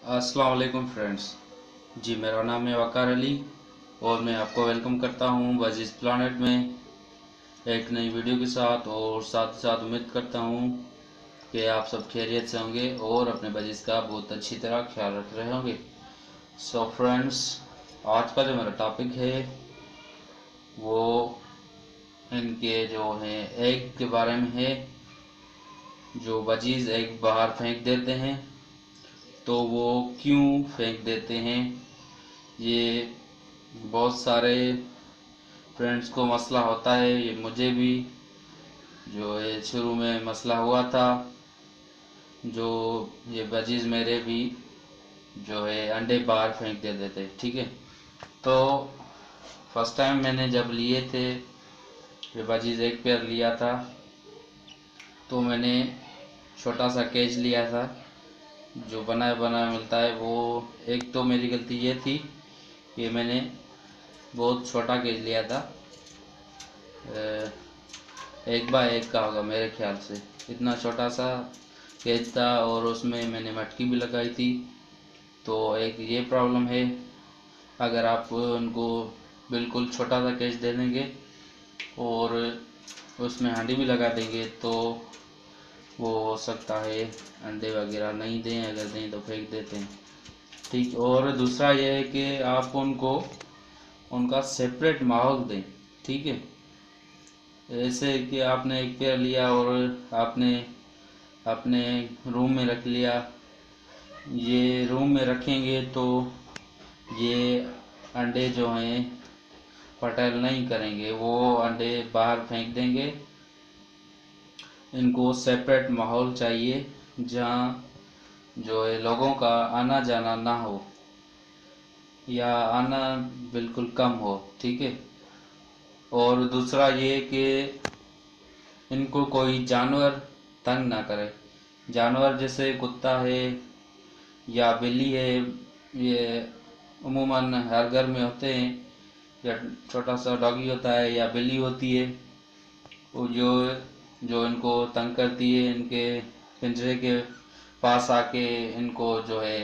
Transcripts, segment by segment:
अस्सलाम वालेकुम फ्रेंड्स। जी, मेरा नाम है वकार अली और मैं आपको वेलकम करता हूँ बजीज प्लानेट में एक नई वीडियो के साथ। और साथ ही साथ उम्मीद करता हूँ कि आप सब खैरियत से होंगे और अपने बजीज का बहुत अच्छी तरह ख्याल रख रहे होंगे। सो फ्रेंड्स, आज का जो मेरा टॉपिक है वो इनके जो है एग के बारे में है। जो बजीज एग बाहर फेंक देते हैं तो वो क्यों फेंक देते हैं, ये बहुत सारे फ्रेंड्स को मसला होता है। ये मुझे भी जो है शुरू में मसला हुआ था। जो ये बजीज मेरे भी जो है अंडे बाहर फेंक देते थे। ठीक है, तो फर्स्ट टाइम मैंने जब लिए थे ये बजीज एक पेयर लिया था तो मैंने छोटा सा केज लिया था जो बनाया बनाया मिलता है। वो एक तो मेरी गलती ये थी कि मैंने बहुत छोटा केज लिया था, 1x1 का होगा मेरे ख्याल से। इतना छोटा सा केज था और उसमें मैंने मटकी भी लगाई थी। तो एक ये प्रॉब्लम है, अगर आप उनको बिल्कुल छोटा सा केज दे देंगे और उसमें हांडी भी लगा देंगे तो वो हो सकता है अंडे वगैरह नहीं दें, अगर दें तो फेंक देते हैं। ठीक, और दूसरा ये है कि आप उनको उनका सेपरेट माहौल दें। ठीक है, ऐसे कि आपने एक पेयर लिया और आपने अपने रूम में रख लिया, ये रूम में रखेंगे तो ये अंडे जो हैं फर्टाइल नहीं करेंगे, वो अंडे बाहर फेंक देंगे। इनको सेपरेट माहौल चाहिए जहाँ जो है लोगों का आना जाना ना हो या आना बिल्कुल कम हो। ठीक है, और दूसरा ये कि इनको कोई जानवर तंग ना करे। जानवर जैसे कुत्ता है या बिल्ली है, ये उम्मूमन हर घर में होते हैं, या छोटा सा डॉगी होता है या बिल्ली होती है, वो जो जो इनको तंग करती है, इनके पिंजरे के पास आके इनको जो है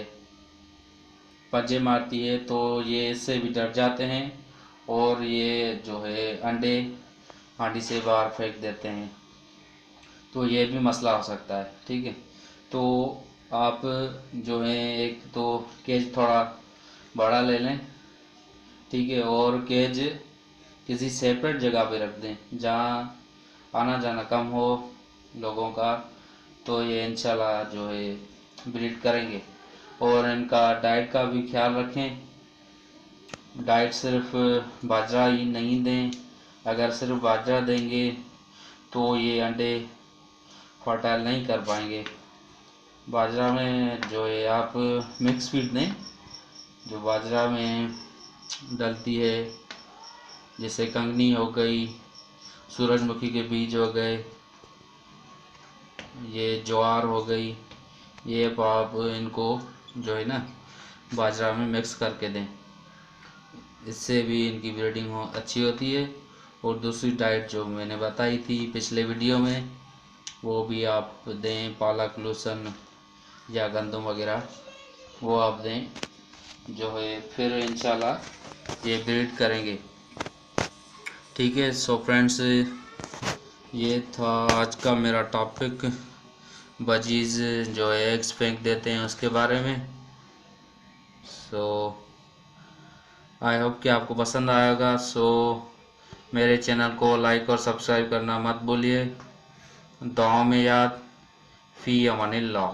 पंजे मारती है, तो ये इससे भी डर जाते हैं और ये जो है अंडे हांडी से बाहर फेंक देते हैं। तो ये भी मसला हो सकता है। ठीक है, तो आप जो है एक तो केज थोड़ा बड़ा ले लें। ठीक है, और केज किसी सेपरेट जगह पे रख दें जहाँ आना जाना कम हो लोगों का, तो ये इंशाल्लाह जो है ब्रीड करेंगे। और इनका डाइट का भी ख्याल रखें। डाइट सिर्फ बाजरा ही नहीं दें, अगर सिर्फ बाजरा देंगे तो ये अंडे फर्टाइल नहीं कर पाएंगे। बाजरा में जो है आप मिक्स फीड दें जो बाजरा में डलती है, जैसे कंगनी हो गई, सूरजमुखी के बीज हो गए, ये ज्वार हो गई, ये आप इनको जो है ना बाजरा में मिक्स करके दें, इससे भी इनकी ब्रीडिंग अच्छी होती है। और दूसरी डाइट जो मैंने बताई थी पिछले वीडियो में वो भी आप दें, पालक, लहसुन या गंदम वगैरह वो आप दें, जो है फिर इंशाल्लाह ये ब्रीड करेंगे। ठीक है, सो फ्रेंड्स, ये था आज का मेरा टॉपिक, बजीज जो है एग्स फेंक देते हैं उसके बारे में। सो आई होप कि आपको पसंद आएगा। सो मेरे चैनल को लाइक और सब्सक्राइब करना मत भूलिए। दुआओं में याद। फ़ी अमानिल्लाह।